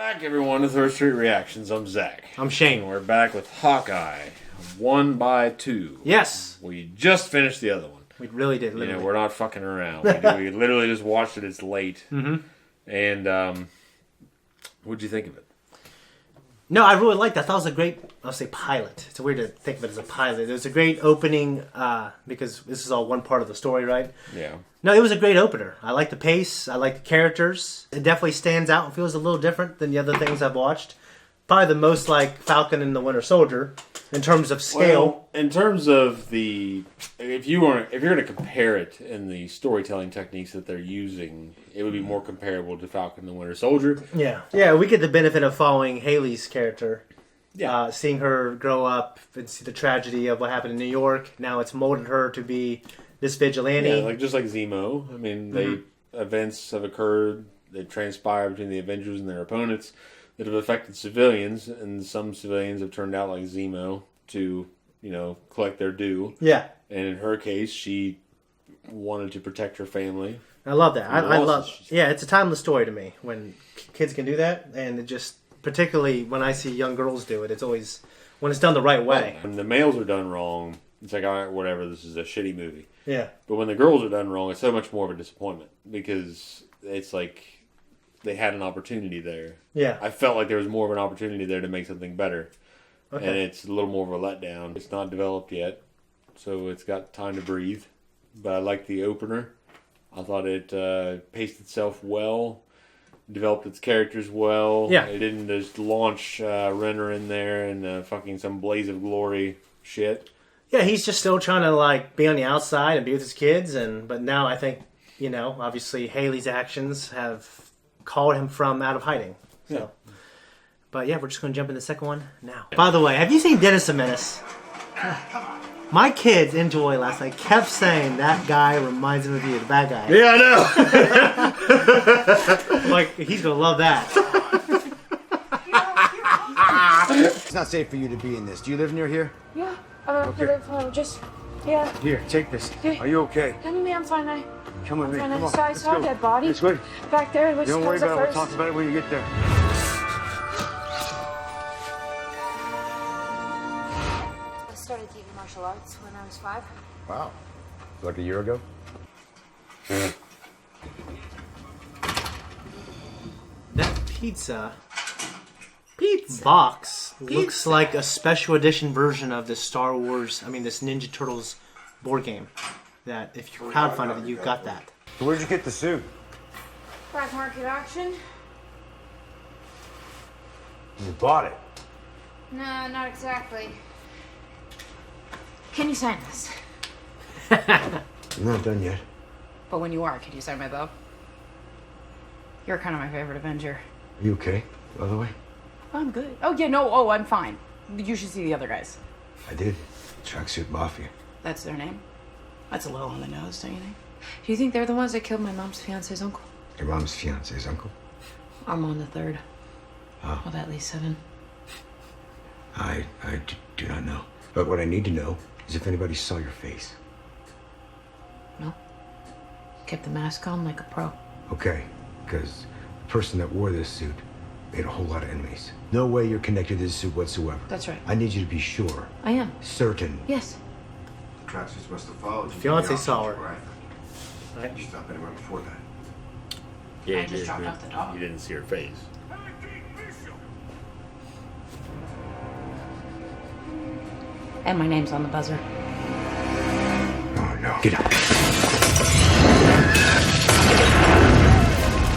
Back, everyone, to Third Street Reactions. I'm Zach. I'm Shane. We're back with Hawkeye, 1 by 2. Yes. We just finished the other one. We really did, literally. You know, we're not fucking around. We literally just watched it. It's late. Mm-hmm. And, what'd you think of it? No, I really liked that. I thought it was a great, I'll say pilot. It's weird to think of it as a pilot. It was a great opening, because this is all one part of the story, right? Yeah. No, it was a great opener. I like the pace. I like the characters. It definitely stands out and feels a little different than the other things I've watched. Probably the most like Falcon and the Winter Soldier in terms of scale. Well, in terms of the, if you're going to compare it in the storytelling techniques that they're using, it would be more comparable to Falcon and the Winter Soldier. Yeah. Yeah, we get the benefit of following Haley's character. Yeah. Seeing her grow up and see the tragedy of what happened in New York. Now it's molded her to be this vigilante. Yeah, just like Zemo. I mean, events have occurred that transpire between the Avengers and their opponents that have affected civilians, and some civilians have turned out like Zemo to, collect their due. Yeah. And in her case, she wanted to protect her family. I love that. I love. Yeah, it's a timeless story to me when kids can do that, and it just particularly when I see young girls do it. It's always when it's done the right way. When the males are done wrong, it's like, all right, whatever. This is a shitty movie. Yeah. But when the girls are done wrong, it's so much more of a disappointment because it's like they had an opportunity there. Yeah. I felt like there was more of an opportunity there to make something better. Okay. And it's a little more of a letdown. It's not developed yet, so it's got time to breathe. But I liked the opener. I thought it paced itself well, developed its characters well. Yeah. It didn't just launch Renner in there and fucking some blaze of glory shit. Yeah, he's just still trying to be on the outside and be with his kids, but now I think, obviously Haley's actions have called him from out of hiding. So. Yeah. But yeah, we're just going to jump into the second one now. By the way, have you seen Dennis the Menace? My kids enjoy last night kept saying that guy reminds him of you, the bad guy. Yeah, I know. He's going to love that. It's not safe for you to be in this. Do you live near here? Yeah, yeah. Here, take this. Okay. Are you okay? Come with me, I'm fine. Come with me. Fine. Come on. I saw a dead body. This way. Back there, which Don't worry comes up about it. We'll first. talk about it when you get there. I started taking martial arts when I was 5. Wow. Like a year ago? That pizza box looks like a special edition version of the this Ninja Turtles board game. That if you crowdfunded it, you got that. So where'd you get the suit? Black market auction? You bought it. No, not exactly. Can you sign this? I'm not done yet. But when you are, could you sign my bow? You're kind of my favorite Avenger. Are you okay, by the way? I'm good. Oh, yeah, no, oh, I'm fine. You should see the other guys. I did. Tracksuit Mafia. That's their name? That's a little on the nose, don't you think? Do you think they're the ones that killed my mom's fiance's uncle? Your mom's fiance's uncle? I'm on the 3rd. Oh. Of at least 7. I do not know. But what I need to know is if anybody saw your face. No. Kept the mask on like a pro. Okay, because the person that wore this suit made a whole lot of enemies. No way you're connected to this suit whatsoever. That's right. I need you to be sure. I am. Certain. Yes. The tracksuits must have followed you. Fiance saw her. Right. You stopped anywhere before that. Yeah, I just dropped off the dog. You didn't see her face. And my name's on the buzzer. Oh, no. Get out.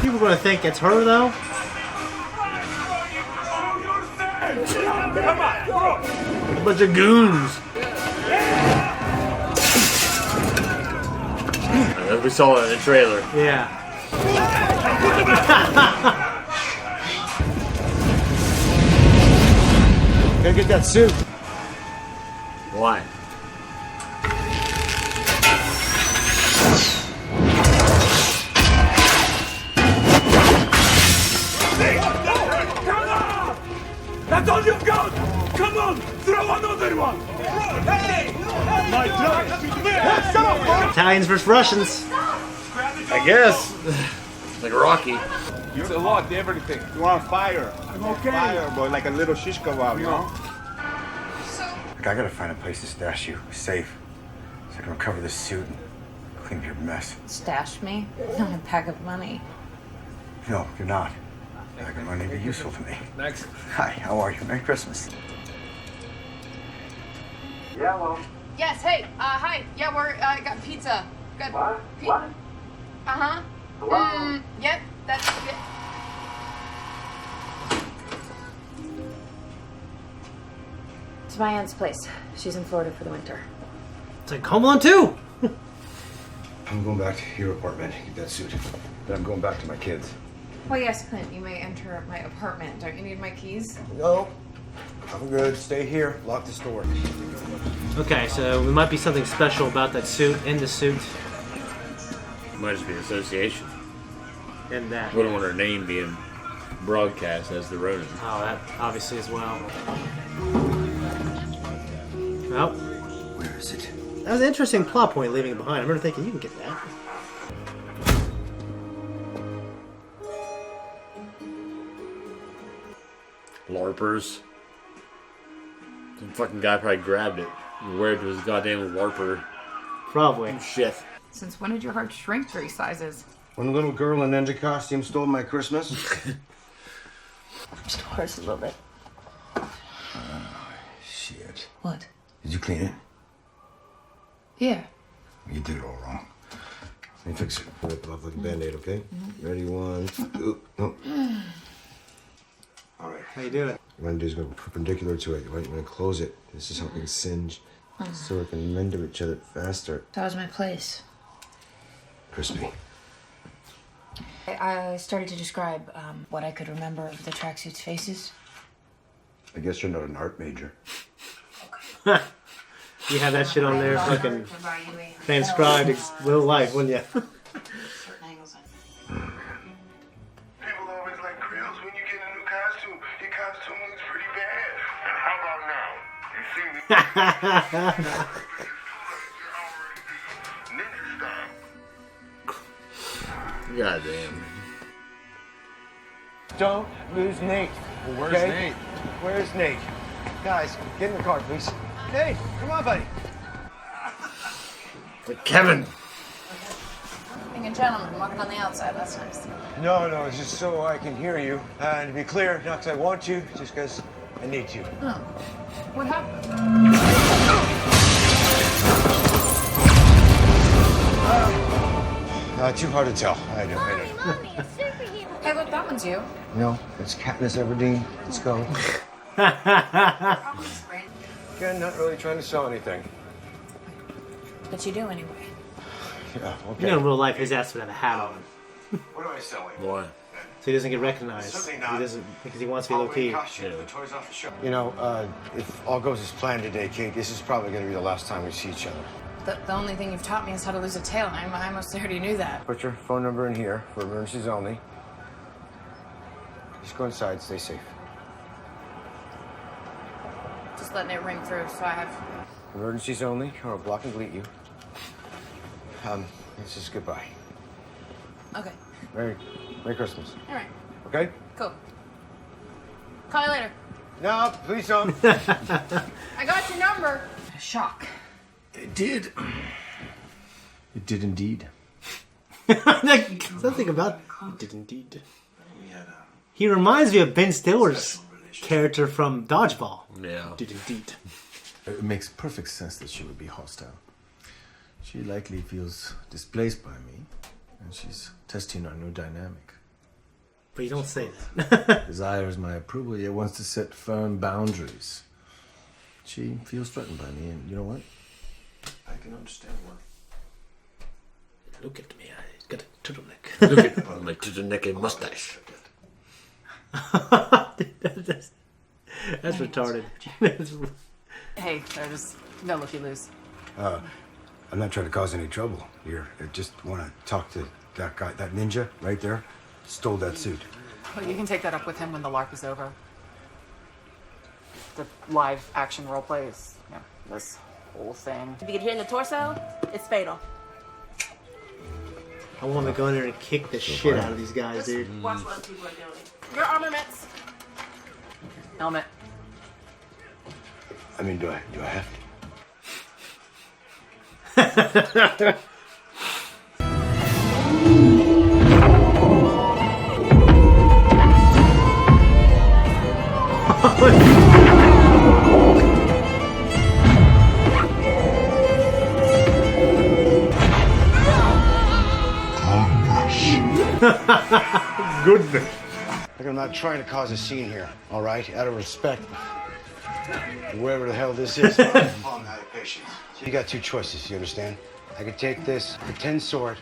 People are going to think it's her, though. A bunch of goons. We saw it in the trailer. Yeah. Gotta get that suit. Why? That's all you've got! Come on! Throw another one! Hey! My truck! Italians versus Russians. I guess. Like Rocky. It's a lot, everything. You want fire? I'm okay. Fire, but like a little shish kebab, you know? Look, I gotta find a place to stash you, safe, so I can recover this suit and clean up your mess. Stash me? Not a pack of money. No, you're not. You're not gonna be useful to me. Next. Hi, how are you? Merry Christmas. Yeah, well. Yes, hey, hi. Yeah, we're, got pizza. Got What? What? Uh-huh. Hello? Yep, that's it. It's my aunt's place. She's in Florida for the winter. It's like Home Alone 2. I'm going back to your apartment, get that suit. Then I'm going back to my kids. Well, yes, Clint, you may enter my apartment. Don't you need my keys? No, I'm good. Stay here. Lock this door. Okay, so there might be something special about that suit and the suit Might just be association. and that. Wouldn't want her name being broadcast as the Ronin. Oh, that obviously as well. Well, Where is it? that was an interesting plot point leaving it behind. I remember thinking, you can get that. Larpers. Some fucking guy probably grabbed it and wore it to his goddamn Larper Probably. shit. Since when did your heart shrink 3 sizes? One little girl in ninja costume stole my Christmas. Just horse a little bit. Shit. What? Did you clean it? Yeah. You did it all wrong. Let me fix it. Pull it off like a Band-Aid, okay? Ready, 1, 2, no. All right. How you doing? What you want to do is go perpendicular to it. Right? You want to close it. This is helping singe so it can mend to each other faster. That was my place. Crispy. I started to describe what I could remember of the tracksuit's faces. I guess you're not an art major. You have that shit on there, fucking transcribed in real life, wouldn't you? People always like grills when you get a new costume. Your costume looks pretty bad. And how about now? You see me? Ninja style. Goddamn. Don't lose Nate. Well, where's Okay? Nate? Where's Nate? Guys, get in the car, please. Nate, come on, buddy. Kevin! Being a gentleman, walking on the outside, that's nice. No, it's just so I can hear you. And to be clear, not because I want you, just because I need you. Oh. What happened? Too hard to tell. I know. Hey, look, that one's you. No, it's Katniss Everdeen. Let's go. Again, not really trying to sell anything. But you do anyway. Yeah, You okay. know, in real life, his ass would have a hat on, What am I selling? Boy. so he doesn't get recognized. Certainly He not. doesn't because he wants to be low key. You know, if all goes as planned today, Kate, this is probably going to be the last time we see each other. The only thing you've taught me is how to lose a tail, and I mostly already knew that. Put your phone number in here for emergencies only. Just go inside, stay safe. Just letting it ring through, so I have... Emergencies only, or I'll block and delete you. It's just goodbye. Okay, Merry Christmas. all right, Okay? cool. Call you later. No, please don't. I got your number. Shock. It did. It did indeed. Something about it did indeed. He reminds me of Ben Stiller's character from Dodgeball. Yeah. Did indeed. It makes perfect sense that she would be hostile. She likely feels displaced by me, and she's testing our new dynamic. But you don't say that. Desires my approval, yet wants to set firm boundaries. She feels threatened by me, and you know what? I can understand why. Look at me, I got a turtleneck. Look at my turtleneck and mustache. That's retarded. Hey, I just no looky-loos. I'm not trying to cause any trouble here. I just want to talk to that guy, that ninja right there. Stole that suit. Well, you can take that up with him when the LARP is over. The live action role play is, you know, this whole thing. If you get hit in the torso, it's fatal. I want to go in there and kick the shit out of these guys, dude. Watch what other people are doing. Your armaments. Helmet. I mean, do I have to? Goodness. Look, I'm not trying to cause a scene here, all right? Out of respect. Wherever the hell this is. Calm down, patience. So you got two choices, you understand? I could take this pretend sword,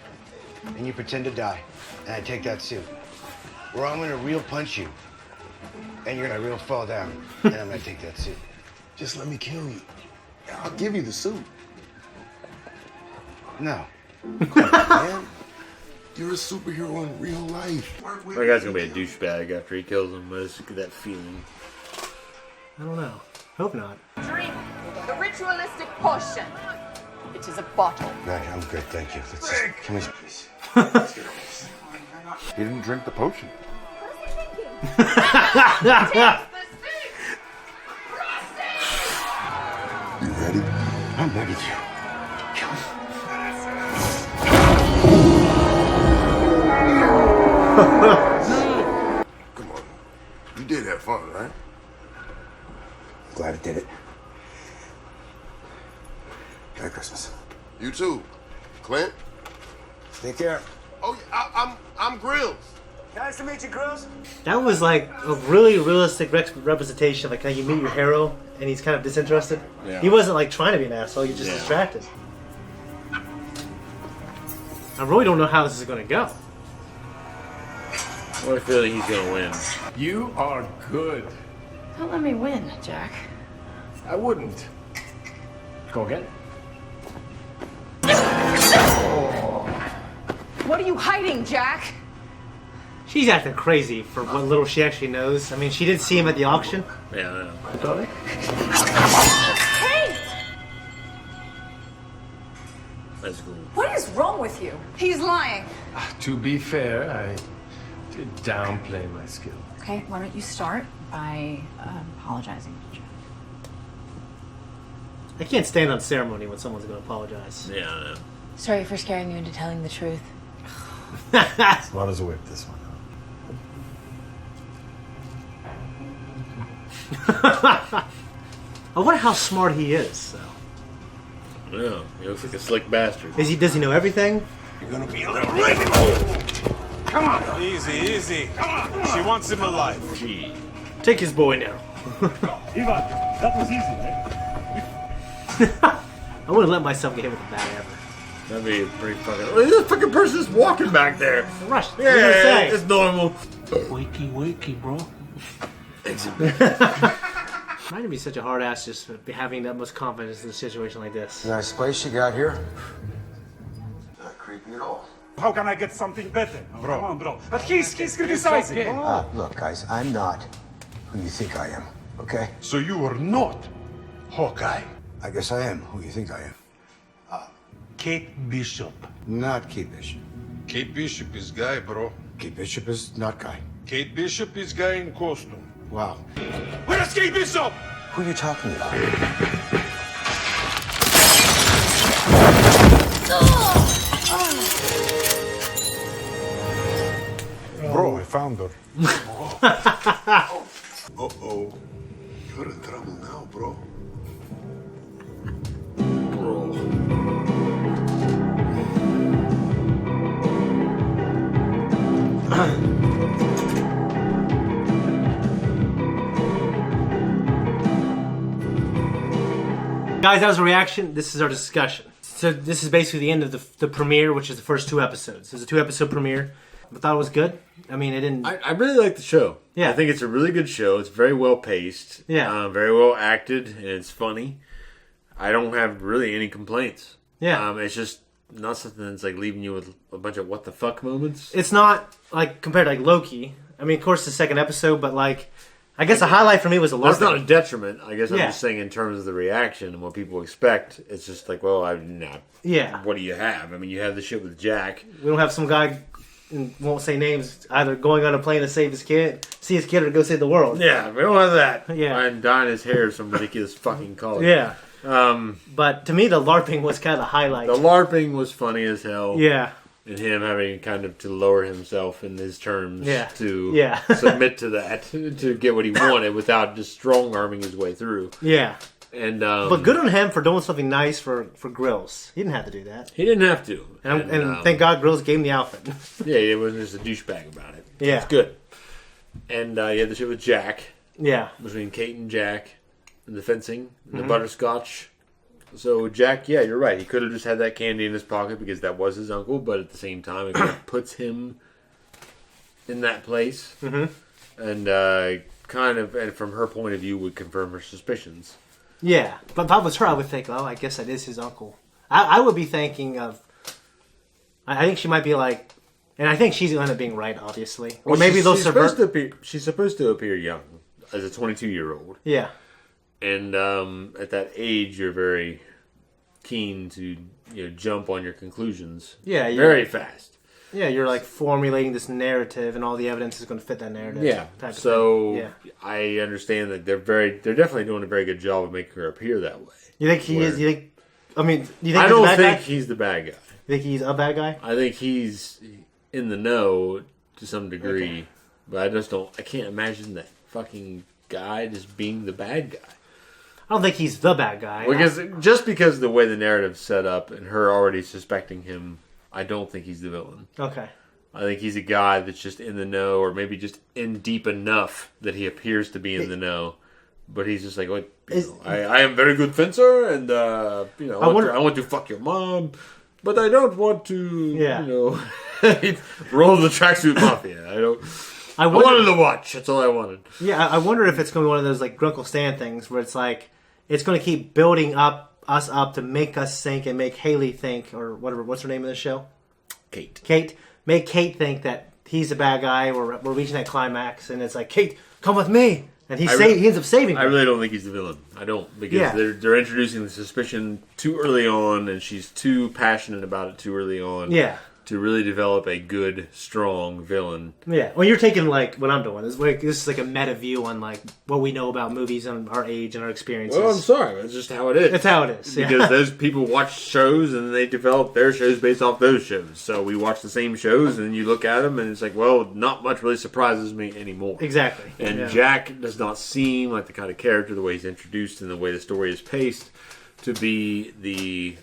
and you pretend to die, and I take that suit. Or I'm gonna real punch you, and you're gonna real fall down, and I'm gonna take that suit. Just let me kill you. I'll give you the suit. No. Man, you're a superhero in real life. That guy's gonna be a douchebag after he kills him. I just get that feeling. I don't know. Hope not. Drink the ritualistic potion. It is a bottle. Right, I'm good, thank you. Let's just, can we please? He didn't drink the potion. You ready? I'm ready to. Come on. You did have fun, right? Glad I did it. Merry Christmas. You too. Clint? Take care. Oh, I'm Grills. Nice to meet you, Grills. That was like a really realistic representation of like how you meet your hero and he's kind of disinterested. Yeah. He wasn't like trying to be an asshole, he's just distracted. I really don't know how this is going to go. I have a feeling he's gonna win. You are good. Don't let me win, Jack. I wouldn't. Go again. What are you hiding, Jack? She's acting crazy for what little she actually knows. I mean, she did see him at the auction. Yeah, I know. Hey! That's cool. What is wrong with you? He's lying. To be fair, I did downplay my skill. Okay, why don't you start by apologizing to Jack? I can't stand on ceremony when someone's going to apologize. Yeah, I know. Sorry for scaring you into telling the truth. Smart as a whip, this one. I wonder how smart he is, though. Yeah, he looks like a slick bastard. Does he know everything? You're gonna be a little ready. Come on. Easy, easy. Come on. She wants him alive. Gee. Take his boy now. Ivan, that was easy, right? I wouldn't let myself get hit with a bat ever. That'd be a pretty fucking. Oh, this fucking person's walking back there. Rush. Yeah, it's normal. Wakey, bro. Why to be such a hard ass just having that much confidence in a situation like this? Nice place you got here. Not creepy at all. How can I get something better? Bro. Come on, bro. But he's criticizing. Look, guys, I'm not who you think I am, okay? So you are not Hawkeye. I guess I am who you think I am. Kate Bishop. Not Kate Bishop. Kate Bishop is guy, bro. Kate Bishop is not guy. Kate Bishop is guy in costume. Wow. Where's Kate Bishop? Who are you talking about? Bro, I found her. Uh-oh. You're in trouble now, bro. Guys, that was a reaction. This is our discussion. So this is basically the end of the premiere, which is the first 2 episodes. It was a 2-episode premiere. I thought it was good. I mean, it didn't... I really like the show. Yeah. I think it's a really good show. It's very well paced. Yeah. Very well acted, and it's funny. I don't have really any complaints. Yeah. It's just not something that's like leaving you with a bunch of what the fuck moments. It's not, like, compared to, like, Loki. I mean, of course, the second episode, but, like, I guess the highlight for me was the LARPing. That's not a detriment. I guess I'm Yeah. just saying in terms of the reaction and what people expect. It's just like, well, I'm not. Yeah. What do you have? I mean, you have the shit with Jack. We don't have some guy, and won't say names, either going on a plane to save his kid, see his kid, or go save the world. Yeah, we don't have that. Yeah. And dyeing his hair some ridiculous fucking color. Yeah. Um, But to me, the LARPing was kind of the highlight. the LARPing was funny as hell. Yeah. And him having kind of to lower himself in his terms to submit to that, to get what he wanted without just strong-arming his way through. Yeah. And but good on him for doing something nice for Grills. He didn't have to do that. He didn't have to. And thank God Grills gave him the outfit. Yeah, he wasn't just a douchebag about it. Yeah. It's good. And you had the shit with Jack. Yeah. Between Kate and Jack. And the fencing. And the butterscotch. So Jack, yeah, you're right. He could have just had that candy in his pocket because that was his uncle. But at the same time, it kind of puts him in that place. Mm-hmm. And kind of, and from her point of view, would confirm her suspicions. Yeah. But if I was her, I would think, oh, I guess that is his uncle. I would be thinking of... I think she might be like... And I think she's going to end up being right, obviously. Or maybe they'll subvert... She's supposed to appear young as a 22-year-old. Yeah. And at that age, you're very keen to jump on your conclusions. Yeah, very fast. Yeah, you're like formulating this narrative, and all the evidence is going to fit that narrative. Yeah. So I understand that they're definitely doing a very good job of making her appear that way. You think he is? You think? I mean, you think I he's don't a bad think guy? he's the bad guy. You think he's a bad guy? I think he's in the know to some degree, but I just don't. I can't imagine that fucking guy just being the bad guy. I don't think he's the bad guy. Just because of the way the narrative's set up and her already suspecting him, I don't think he's the villain. Okay. I think he's a guy that's just in the know, or maybe just in deep enough that he appears to be in the know. But he's just like, I am a very good fencer, and I want to fuck your mom, but I don't want to, roll the tracksuit mafia. I wanted to watch. That's all I wanted. Yeah, I wonder if it's going to be one of those like Grunkle Stan things where it's like it's going to keep building us up to make us think and make Haley think, or whatever. What's her name of the show? Kate. Make Kate think that he's a bad guy. We're reaching that climax, and it's like, Kate, come with me, and he ends up saving her. I really don't think he's the villain. I don't, because they're introducing the suspicion too early on, and she's too passionate about it too early on. Yeah. To really develop a good, strong villain. Yeah, well, you're taking like what I'm doing. This is like a meta view on like what we know about movies and our age and our experiences. Well, I'm sorry, that's just how it is. It's how it is. Because those people watch shows and they develop their shows based off those shows. So we watch the same shows and you look at them and it's like, well, not much really surprises me anymore. Exactly. And Jack does not seem like the kind of character, the way he's introduced and the way the story is paced, to be the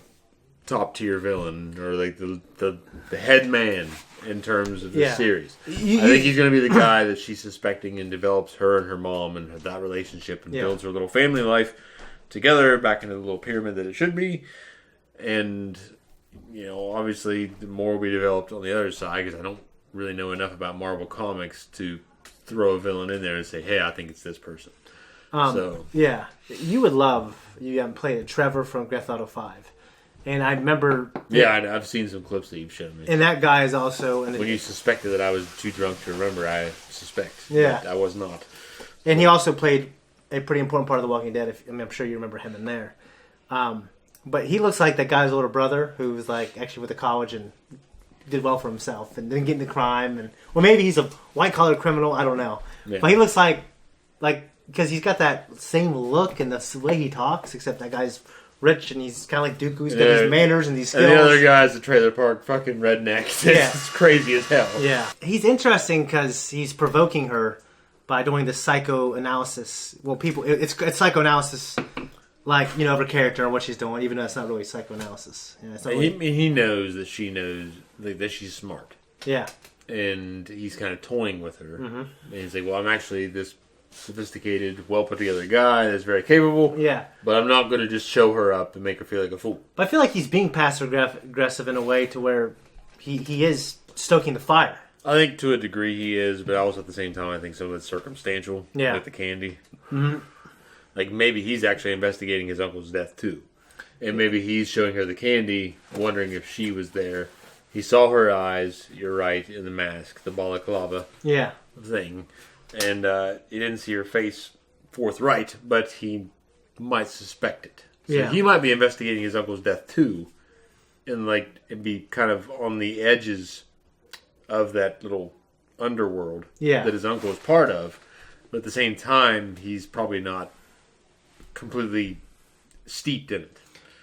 top tier villain or like the head man in terms of the series. I think he's going to be the guy that she's suspecting and develops her and her mom and that relationship and builds her little family life together back into the little pyramid that it should be. And obviously the more we developed on the other side, because I don't really know enough about Marvel Comics to throw a villain in there and say, hey, I think it's this person. Yeah, you would love, you haven't played it, Trevor from Grand Theft Auto 5. And I remember... Yeah, I've seen some clips that you've shown me. And that guy is also... When you suspected that I was too drunk to remember, I suspect. Yeah. I was not. And he also played a pretty important part of The Walking Dead. I'm sure you remember him in there. But he looks like that guy's older brother who was like actually went to college and did well for himself and didn't get into crime. Or maybe he's a white-collar criminal. I don't know. Yeah. But he looks like... Because he's got that same look and the way he talks, except that guy's... rich and he's kind of like Dooku. He's got these manners and these skills. And the other guy's a trailer park fucking redneck. It's crazy as hell. Yeah. He's interesting because he's provoking her by doing the psychoanalysis. Well, it's psychoanalysis, like, of her character and what she's doing, even though it's not really psychoanalysis. It's not he knows that she knows that she's smart. Yeah. And he's kind of toying with her. Mm-hmm. And he's like, well, I'm actually this sophisticated, well put together guy that's very capable. Yeah. But I'm not going to just show her up and make her feel like a fool. But I feel like he's being passive aggressive in a way to where he is stoking the fire. I think to a degree he is, but also at the same time I think some of it's circumstantial. Yeah. With the candy. Mm-hmm. Like maybe he's actually investigating his uncle's death too. And maybe he's showing her the candy, wondering if she was there. He saw her eyes, you're right, in the mask, the balaclava thing. and he didn't see her face forthright, but he might suspect it. So he might be investigating his uncle's death too, and be kind of on the edges of that little underworld that his uncle is part of. But at the same time, he's probably not completely steeped in it.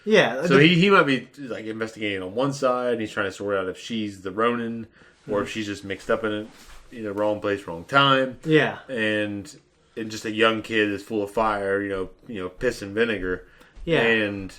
Yeah. So he might be investigating on one side, and he's trying to sort out if she's the Ronin or if she's just mixed up in it, wrong place, wrong time. Yeah. And just a young kid that's full of fire, piss and vinegar. Yeah. And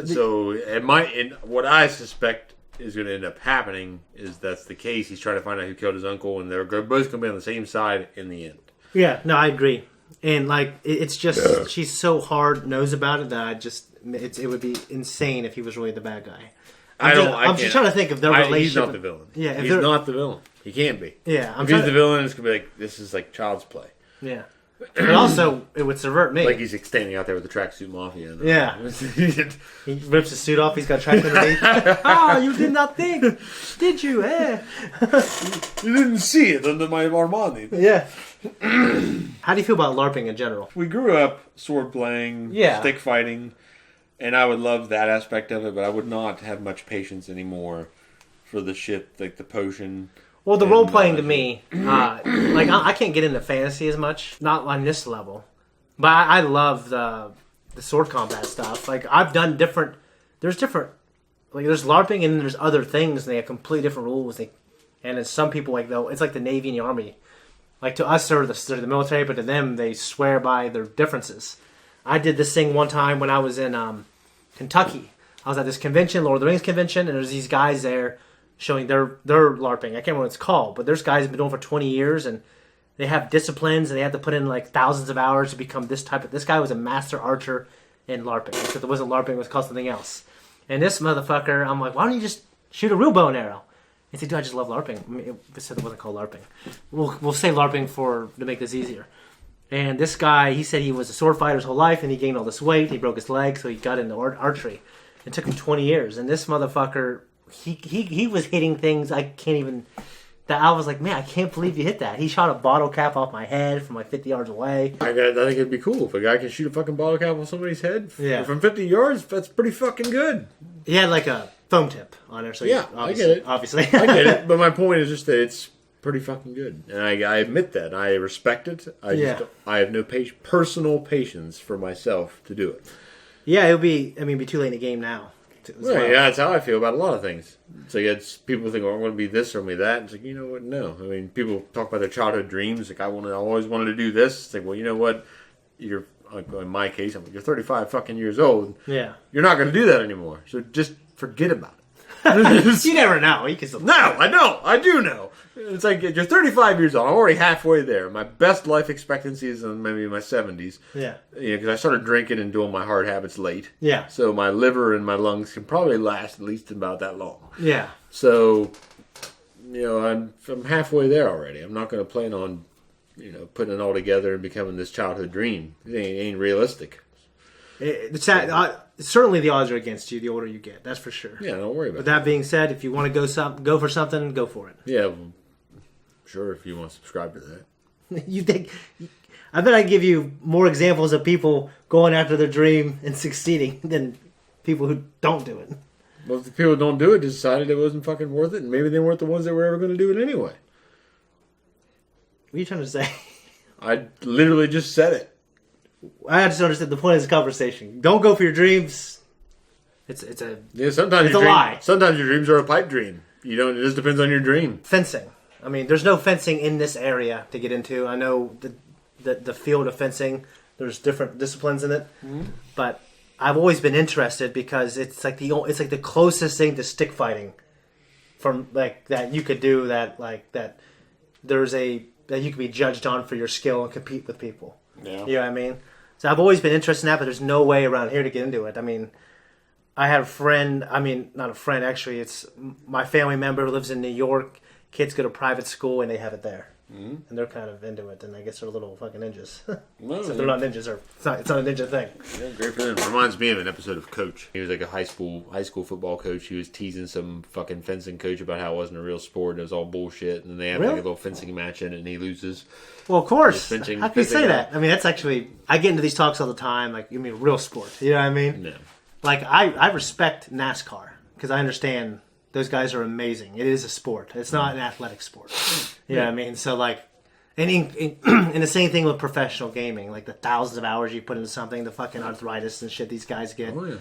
so it might. And what I suspect is going to end up happening is that's the case. He's trying to find out who killed his uncle, and they're both going to be on the same side in the end. Yeah. No, I agree. And it's just she's so hard nosed about it that it would be insane if he was really the bad guy. I'm just trying to think of their relationship. He's not the villain. Yeah, he's not the villain. He can't be. Yeah, if he's the villain, it's gonna be this is like child's play. Yeah, but also it would subvert me. Like he's standing out there with the tracksuit mafia. Yeah, he rips his suit off. He's got track underneath. You did not think, did you? You didn't see it under my Armani. Yeah. How do you feel about LARPing in general? We grew up sword playing, stick fighting, and I would love that aspect of it, but I would not have much patience anymore for the shit like the potion. Well, the role playing to me, I can't get into fantasy as much, not on this level, but I love the sword combat stuff. I've done different. There's LARPing and there's other things. And they have completely different rules. And then some people it's like the Navy and the Army. Like to us, they're the military, but to them, they swear by their differences. I did this thing one time when I was in Kentucky. I was at this convention, Lord of the Rings convention, and there's these guys there showing their LARPing. I can't remember what it's called, but there's guys who've been doing it for 20 years, and they have disciplines, and they have to put in thousands of hours to become this type of... This guy was a master archer in LARPing. Except it wasn't LARPing, it was called something else. And this motherfucker, I'm like, why don't you just shoot a real bow and arrow? He said, dude, I just love LARPing. I mean, it said it wasn't called LARPing. We'll say LARPing to make this easier. And this guy, he said he was a sword fighter his whole life, and he gained all this weight. He broke his leg, so he got into archery. It took him 20 years. And this motherfucker, he was hitting things I can't even... That I was like, man, I can't believe you hit that. He shot a bottle cap off my head from 50 yards away. I think it'd be cool if a guy can shoot a fucking bottle cap off somebody's head. Yeah. From 50 yards, that's pretty fucking good. He had a foam tip on there. So I get it. Obviously. I get it. But my point is just that it's pretty fucking good. And I admit that. I respect it. I have no personal patience for myself to do it. Yeah, it'd be too late in the game now. Well. Yeah, that's how I feel about a lot of things. So people think, I'm going to be this or I'm going to be that. It's like, you know what? No. I mean, people talk about their childhood dreams. Like, I always wanted to do this. It's like, well, you know what? In my case, you're 35 fucking years old. Yeah. You're not going to do that anymore. So just forget about it. You never know. You can still... No, I know. I do know. It's like, you're 35 years old. I'm already halfway there. My best life expectancy is in maybe my 70s. Yeah. Because I started drinking and doing my hard habits late. Yeah. So my liver and my lungs can probably last at least about that long. Yeah. So, I'm halfway there already. I'm not going to plan on, putting it all together and becoming this childhood dream. It ain't realistic. Certainly the odds are against you the older you get. That's for sure. Yeah, don't worry about it. But that being said, if you want to go for something, go for it. Yeah, well, sure, if you want to subscribe to that. You think... I bet I give you more examples of people going after their dream and succeeding than people who don't do it. Well, if the people who don't do it decided it wasn't fucking worth it, and maybe they weren't the ones that were ever going to do it anyway. What are you trying to say? I literally just said it. I just understand the point of this conversation. Don't go for your dreams. It's a lie. Sometimes your dreams are a pipe dream. It just depends on your dream. Fencing. I mean, there's no fencing in this area to get into. I know the field of fencing. There's different disciplines in it, but I've always been interested because it's like the closest thing to stick fighting from that you could do that you could be judged on for your skill and compete with people. Yeah. You know what I mean? So I've always been interested in that, but there's no way around here to get into it. I mean, I had a friend, not a friend actually, it's my family member who lives in New York. Kids go to private school and they have it there. and they're kind of into it. And I guess they're little fucking ninjas. Well, So they're not ninjas, or it's not a ninja thing. Yeah, great for them. Reminds me of an episode of Coach. He was like a high school football coach. He was teasing some fucking fencing coach about how it wasn't a real sport. It was all bullshit. And then they have like a little fencing match in it, and he loses. Well, of course. How can you say out. that? I mean, that's actually... I get into these talks all the time. Like, you mean real sport. You know what I mean? No. Like, I respect NASCAR because I understand those guys are amazing. It is a sport. It's not an athletic sport. You know what I mean? So, like... And the same thing with professional gaming. Like, the thousands of hours you put into something, the fucking arthritis and shit these guys get. Oh, yeah.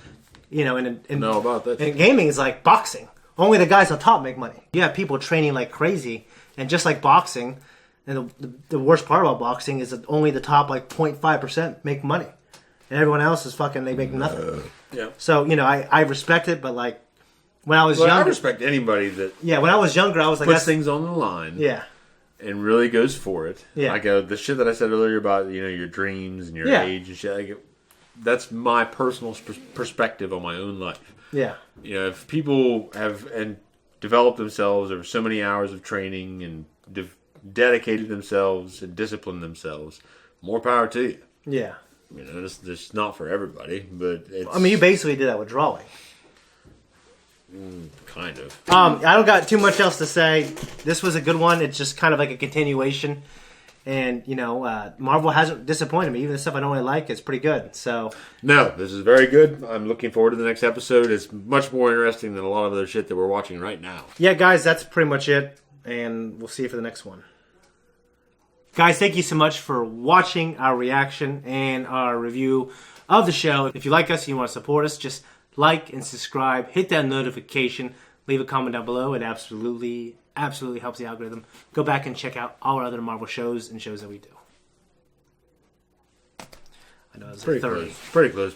You know, and know about that. And gaming is like boxing. Only the guys on top make money. You have people training like crazy. And just like boxing... And the worst part about boxing is that only the top like 0.5% make money, and everyone else is fucking. They make nothing. Yeah. So I respect it, but like when I was younger, I respect anybody that. Yeah, when I was younger, I was like puts things on the line. Yeah. And really goes for it. Yeah. Like the shit that I said earlier about your dreams and your age and shit. Like, that's my personal perspective on my own life. Yeah. If people have developed themselves over so many hours of training and dedicated themselves and disciplined themselves, more power to you. Yeah. It's not for everybody, but it's... I mean, you basically did that with drawing. Kind of. I don't got too much else to say. This was a good one. It's just kind of like a continuation. And, Marvel hasn't disappointed me. Even the stuff I don't really like, it's pretty good. So no, this is very good. I'm looking forward to the next episode. It's much more interesting than a lot of other shit that we're watching right now. Yeah, guys, that's pretty much it. And we'll see you for the next one. Guys, thank you so much for watching our reaction and our review of the show. If you like us and you want to support us, just like and subscribe. Hit that notification. Leave a comment down below. It absolutely helps the algorithm. Go back and check out all our other Marvel shows and shows that we do. I know it's pretty close. Pretty close.